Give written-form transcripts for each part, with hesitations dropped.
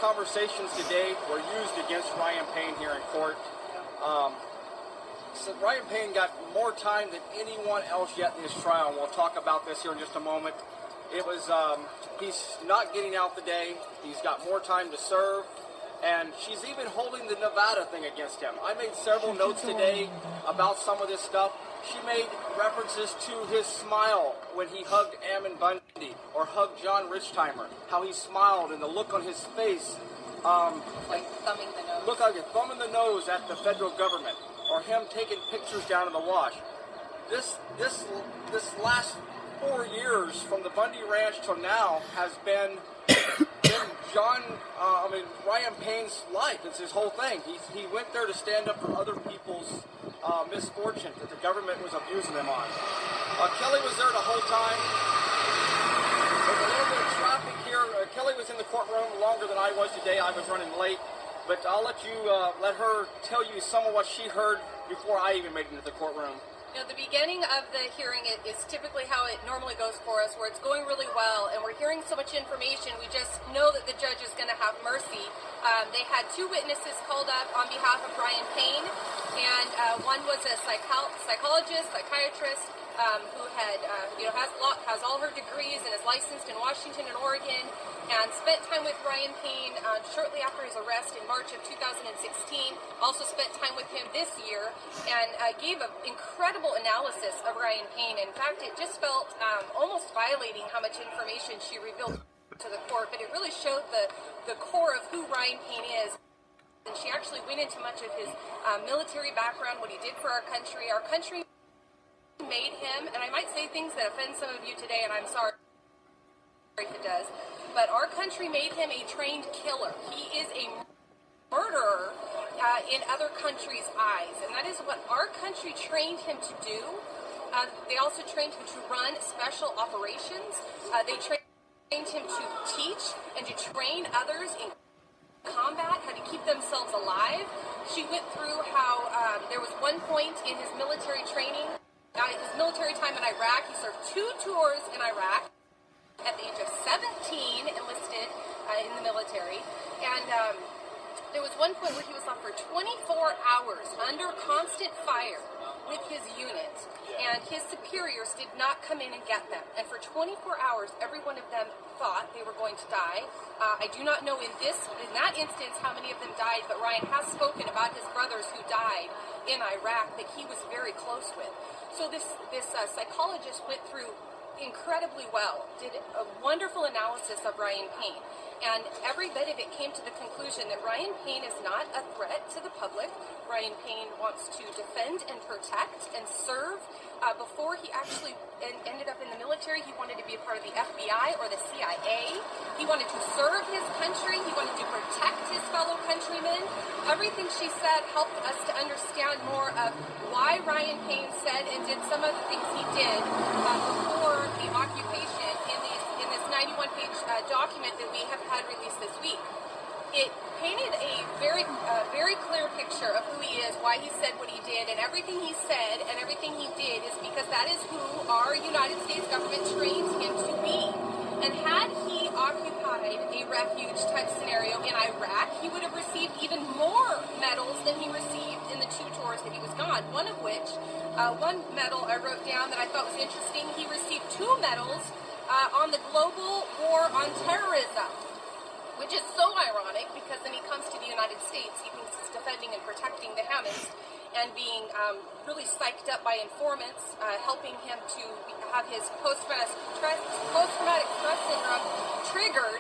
conversations today were used against Ryan Payne here in court. So Ryan Payne got more time than anyone else yet in his trial, and we'll talk about this here in just a moment. It was, he's not getting out the day. He's got more time to serve, and she's even holding the Nevada thing against him. I made several notes today about some of this stuff. She made references to his smile when he hugged Ammon Bundy or hugged John Richtimer, how he smiled and the look on his face. Like thumbing the nose. Look like a thumb in the nose at the federal government, or him taking pictures down in the wash. This last 4 years from the Bundy Ranch till now has been Ryan Payne's life. It's his whole thing. He went there to stand up for other people's misfortune that the government was abusing them on. Kelly was there the whole time. There's a little bit of traffic here. Kelly was in the courtroom longer than I was today. I was running late. But I'll let her tell you some of what she heard before I even made it into the courtroom. You know, the beginning of the hearing is typically how it normally goes for us, where it's going really well, and we're hearing so much information, we just know that the judge is going to have mercy. They had two witnesses called up on behalf of Ryan Payne, and one was a psychologist, psychiatrist, who had, has all her degrees and is licensed in Washington and Oregon, and spent time with Ryan Payne shortly after his arrest in March of 2016. Also spent time with him this year, and gave an incredible analysis of Ryan Payne. In fact, it just felt almost violating how much information she revealed to the court, but it really showed the core of who Ryan Payne is. And she actually went into much of his military background, what he did for our country. Our country made him, and I might say things that offend some of you today, and I'm sorry if it does, but our country made him a trained killer. He is a murderer in other countries' eyes, and that is what our country trained him to do. They also trained him to run special operations. They trained him to teach and to train others in combat, how to keep themselves alive. She went through how there was one point in his military training, his military time in Iraq. He served 2 tours in Iraq at the age of 17, enlisted in the military. And there was one point where he was on for 24 hours under constant fire with his unit, and his superiors did not come in and get them. And for 24 hours, every one of them thought they were going to die. I do not know in that instance how many of them died, but Ryan has spoken about his brothers who died in Iraq that he was very close with. So this psychologist went through incredibly well, did a wonderful analysis of Ryan Payne, and every bit of it came to the conclusion that Ryan Payne is not a threat to the public. Ryan Payne wants to defend and protect and serve. Before he actually ended up in the military, he wanted to be a part of the FBI or the CIA. He wanted to serve his country. He wanted to protect his fellow countrymen. Everything she said helped us to understand more of why Ryan Payne said and did some of the things he did before the occupation in this 91-page document that we have had released this week. It painted a very clear picture of who he is, why he said what he did, and everything he said and everything he did is because that is who our United States government trains him to be. And had he occupied a refuge-type scenario in Iraq, he would have received even more medals than he received in the 2 tours that he was gone, one of which, one medal I wrote down that I thought was interesting, he received 2 medals on the global war on terrorism, which is so ironic because then he comes to the United States, he thinks he's defending and protecting the Hammonds, and being really psyched up by informants, helping him to have his post-traumatic stress syndrome triggered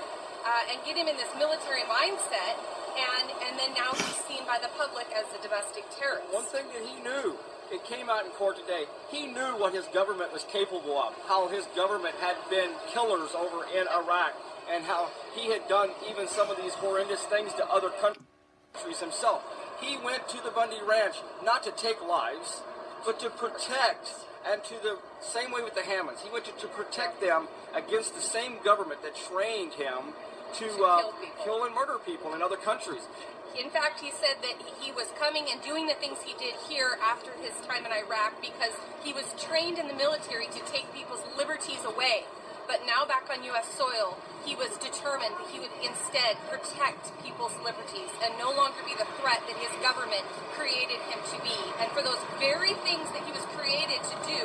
and get him in this military mindset, and then now he's seen by the public as a domestic terrorist. One thing that he knew, it came out in court today, he knew what his government was capable of, how his government had been killers over in Iraq, and how he had done even some of these horrendous things to other countries himself. He went to the Bundy Ranch not to take lives, but to protect, and to the same way with the Hammonds. He went to protect them against the same government that trained him to kill and murder people in other countries. In fact, he said that he was coming and doing the things he did here after his time in Iraq because he was trained in the military to take people's liberties away. But now back on U.S. soil, he was determined that he would instead protect people's liberties and no longer be the threat that his government created him to be. And for those very things that he was created to do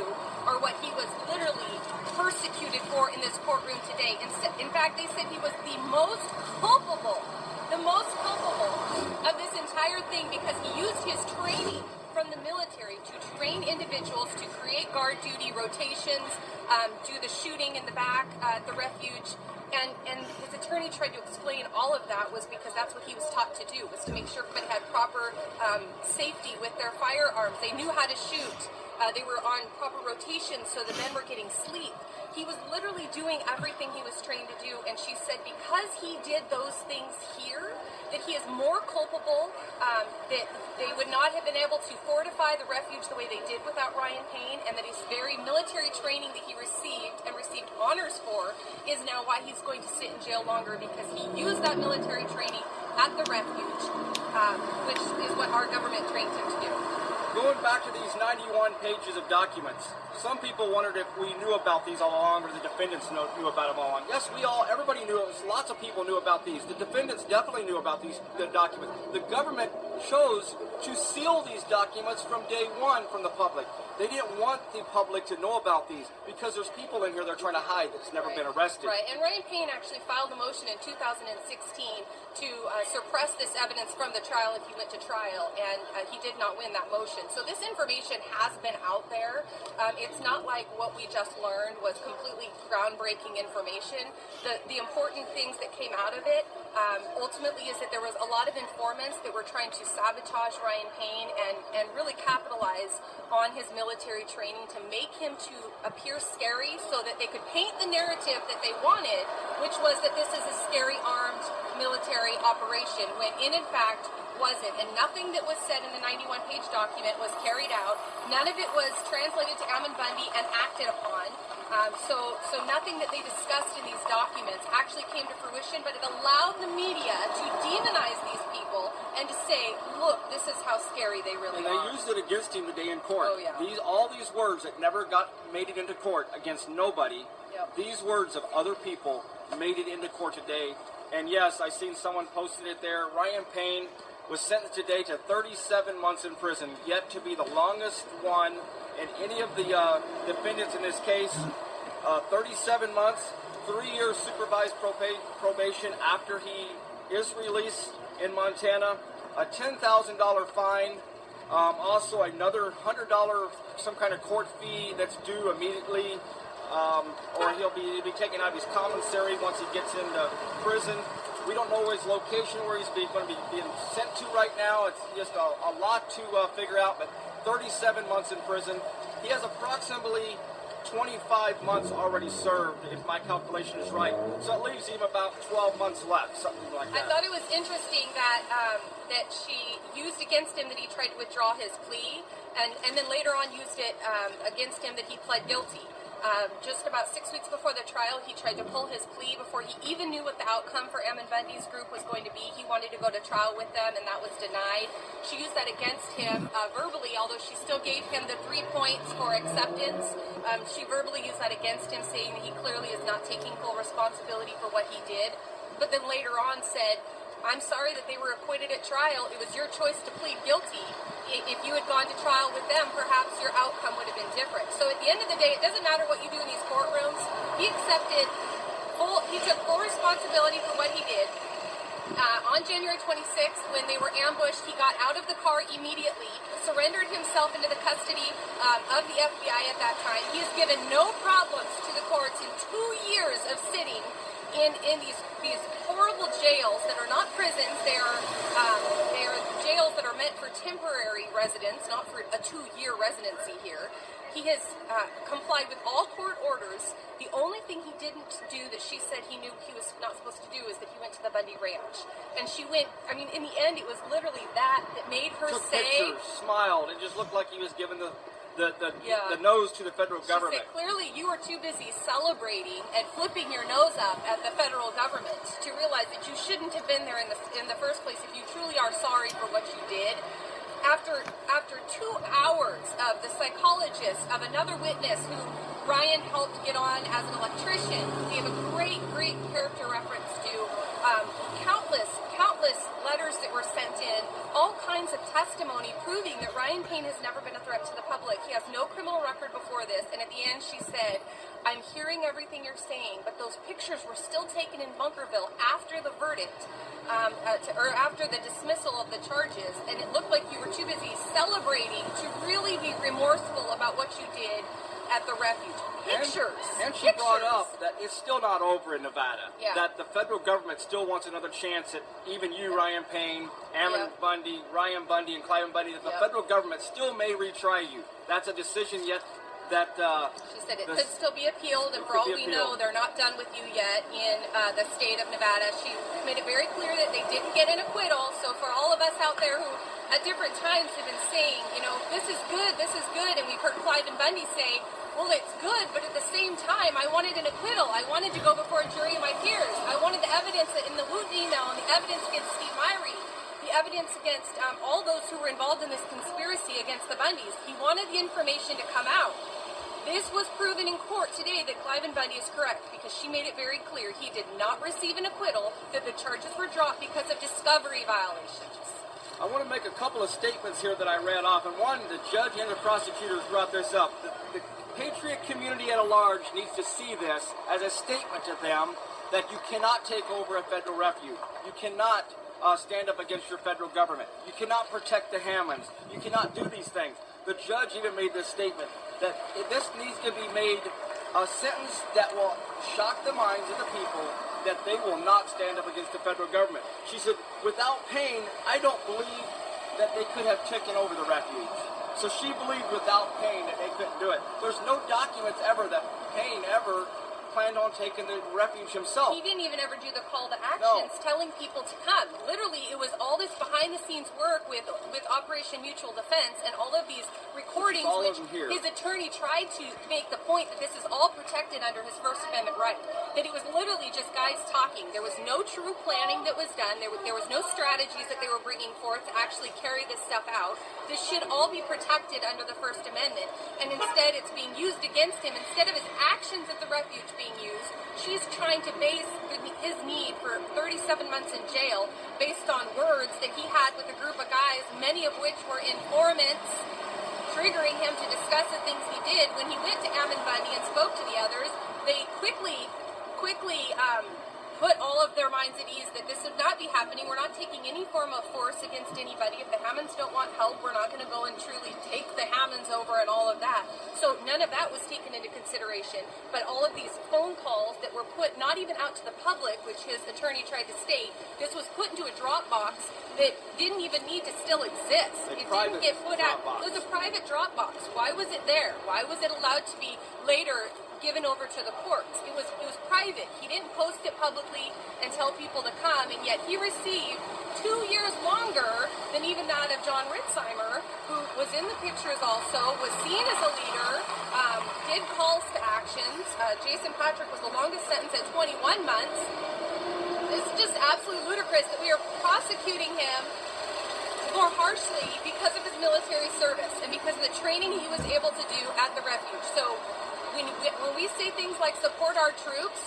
are what he was literally persecuted for in this courtroom today. In fact, they said he was the most culpable of this entire thing because he used his training from the military to train individuals to create guard duty rotations, do the shooting in the back at the refuge. And his attorney tried to explain all of that was because that's what he was taught to do, was to make sure everybody had proper safety with their firearms. They knew how to shoot. They were on proper rotation, so the men were getting sleep. He was literally doing everything he was trained to do, and she said because he did those things here, that he is more culpable, that they would not have been able to fortify the refuge the way they did without Ryan Payne, and that his very military training that he received and received honors for is now why he's going to sit in jail longer, because he used that military training at the refuge, which is what our government trained him to do. Going back to these 91 pages of documents, some people wondered if we knew about these all along or the defendants knew about them all along. Yes, everybody knew it. Lots of people knew about these. The defendants definitely knew about the documents. The government chose to seal these documents from day one from the public. They didn't want the public to know about these because there's people in here they're trying to hide that's never been arrested. Right, and Ryan Payne actually filed a motion in 2016 to suppress this evidence from the trial if he went to trial, and he did not win that motion. So this information has been out there. It's not like what we just learned was completely groundbreaking information. The important things that came out of it ultimately is that there was a lot of informants that were trying to sabotage Ryan Payne and really capitalize on his military training to make him to appear scary so that they could paint the narrative that they wanted, which was that this is a scary armed military operation, when in fact wasn't. And nothing that was said in the 91-page document was carried out. None of it was translated to Ammon Bundy and acted upon. So nothing that they discussed in these documents actually came to fruition, but it allowed the media to demonize these people and to say, look, this is how scary they really are. And they used it against him today in court. Oh, yeah. All these words that never made it into court against nobody, these words of other people made it into court today. And yes, I seen someone posted it there. Ryan Payne was sentenced today to 37 months in prison, yet to be the longest one in any of the defendants in this case. 37 months, 3 years supervised probation after he is released in Montana, a $10,000 fine, also another $100 some kind of court fee that's due immediately, or he'll be taken out of his commissary once he gets into prison. We don't know his location, where he's going to be being sent to right now. It's just a lot to figure out, but 37 months in prison. He has approximately 25 months already served, if my calculation is right. So it leaves him about 12 months left, something like that. I thought it was interesting that that she used against him that he tried to withdraw his plea, and then later on used it against him that he pled guilty. Just about 6 weeks before the trial, he tried to pull his plea before he even knew what the outcome for Ammon Bundy's group was going to be. He wanted to go to trial with them, and that was denied. She used that against him verbally, although she still gave him the 3 points for acceptance. She verbally used that against him, saying that he clearly is not taking full responsibility for what he did. But then later on said, I'm sorry that they were acquitted at trial. It was your choice to plead guilty. If you had gone to trial with them, perhaps your outcome would have been different. So at the end of the day, it doesn't matter what you do in these courtrooms. He took full responsibility for what he did. On January 26th, when they were ambushed, he got out of the car immediately, surrendered himself into the custody of the FBI at that time. He has given no problems to the courts in 2 years of sitting in these horrible jails that are not prisons. They are jails that are meant for temporary residence, not for a 2-year residency here. He has complied with all court orders. The only thing he didn't do that she said he knew he was not supposed to do is that he went to the Bundy Ranch. And she went, I mean, in the end, it was literally that made her Took say... pictures, smiled. It just looked like he was giving the nose to the federal government. She said, clearly you were too busy celebrating and flipping your nose up at the federal government to realize that you shouldn't have been there in the first place if you truly are sorry for what you did. After 2 hours of the psychologist of another witness who Ryan helped get on as an electrician. We have a great character reference to countless letters that were sent in, all kinds of testimony proving that Ryan Payne has never been a threat to the public. He has no criminal record before this, and at the end she said, "I'm hearing everything you're saying, but those pictures were still taken in Bunkerville after the verdict, or after the dismissal of the charges, and it looked like you were too busy celebrating to really be remorseful about what you did at the refuge." Pictures. And she brought up that it's still not over in Nevada. Yeah. That the federal government still wants another chance at even you, Ryan Payne, Ryan Bundy, and Cliven Bundy. That the federal government still may retry you. That's a decision yet that... she said it could still be appealed, and for all we know, they're not done with you yet in the state of Nevada. She made it very clear that they didn't get an acquittal, so for all of us out there who at different times have been saying, this is good, and we've heard Cliven Bundy say, well, it's good, but at the same time, I wanted an acquittal. I wanted to go before a jury of my peers. I wanted the evidence in the Wooten email and the evidence against Steve Myrie, the evidence against all those who were involved in this conspiracy against the Bundys. He wanted the information to come out. This was proven in court today that Cliven Bundy is correct because she made it very clear he did not receive an acquittal, that the charges were dropped because of discovery violations. I want to make a couple of statements here that I read off, and one, the judge and the prosecutors brought this up. The patriot community at large needs to see this as a statement to them that you cannot take over a federal refuge. You cannot stand up against your federal government. You cannot protect the Hammonds. You cannot do these things. The judge even made this statement that this needs to be made a sentence that will shock the minds of the people that they will not stand up against the federal government. She said, without Payne, I don't believe that they could have taken over the refuge. So she believed without Payne that they couldn't do it. There's no documents ever that Payne ever planned on taking the refuge himself. He didn't even ever do the call to actions telling people to come. Literally, it was all this behind-the-scenes work with Operation Mutual Defense and all of these recordings, which his attorney tried to make the point that this is all protected under his First Amendment right. That it was literally just guys talking. There was no true planning that was done. There was no strategies that they were bringing forth to actually carry this stuff out. This should all be protected under the First Amendment, and instead it's being used against him. Instead of his actions at the refuge being used, she's trying to base his need for 37 months in jail based on words that he had with a group of guys, many of which were informants, triggering him to discuss the things he did. When he went to Ammon Bundy and spoke to the others, they quickly put all of their minds at ease that this would not be happening. We're not taking any form of force against anybody. If the Hammonds don't want help, we're not going to go and truly take the Hammonds over and all of that. So none of that was taken into consideration. But all of these phone calls that were put not even out to the public, which his attorney tried to state, this was put into a Dropbox that didn't even need to still exist. It didn't get put out. It was a private Dropbox. Why was it there? Why was it allowed to be later given over to the courts? It was private. He didn't post it publicly and tell people to come, and yet he received 2 years longer than even that of John Ritzheimer, who was in the pictures also, was seen as a leader, did calls to actions. Jason Patrick was the longest sentence at 21 months. This is just absolutely ludicrous that we are prosecuting him more harshly because of his military service and because of the training he was able to do at the refuge. So when we say things like support our troops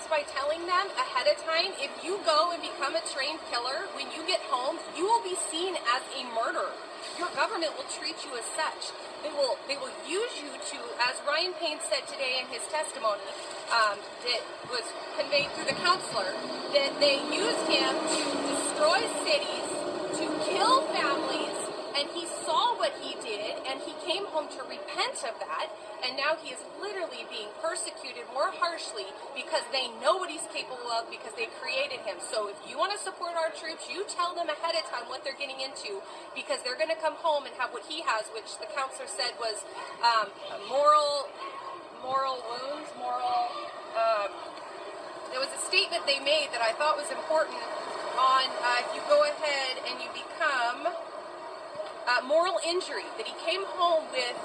by telling them ahead of time, if you go and become a trained killer, when you get home, you will be seen as a murderer. Your government will treat you as such. They will use you to, as Ryan Payne said today in his testimony, that was conveyed through the counselor, that they used him to destroy cities, to kill families, and he saw what he did, and he came home to repent of that, and now he is literally being persecuted more harshly because they know what he's capable of, because they created him. So if you want to support our troops, you tell them ahead of time what they're getting into, because they're going to come home and have what he has, which the counselor said was moral wounds, there was a statement they made that I thought was important on if you go ahead and you become moral injury, that he came home with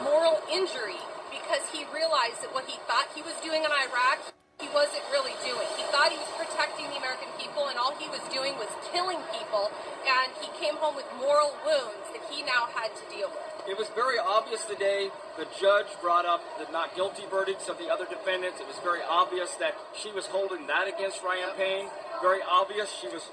moral injury because he realized that what he thought he was doing in Iraq he wasn't really doing. He thought he was protecting the American people, and all he was doing was killing people, and he came home with moral wounds that he now had to deal with. It was very obvious today. The judge brought up the not guilty verdicts of the other defendants. It was very obvious that she was holding that against Ryan Payne. Very obvious she was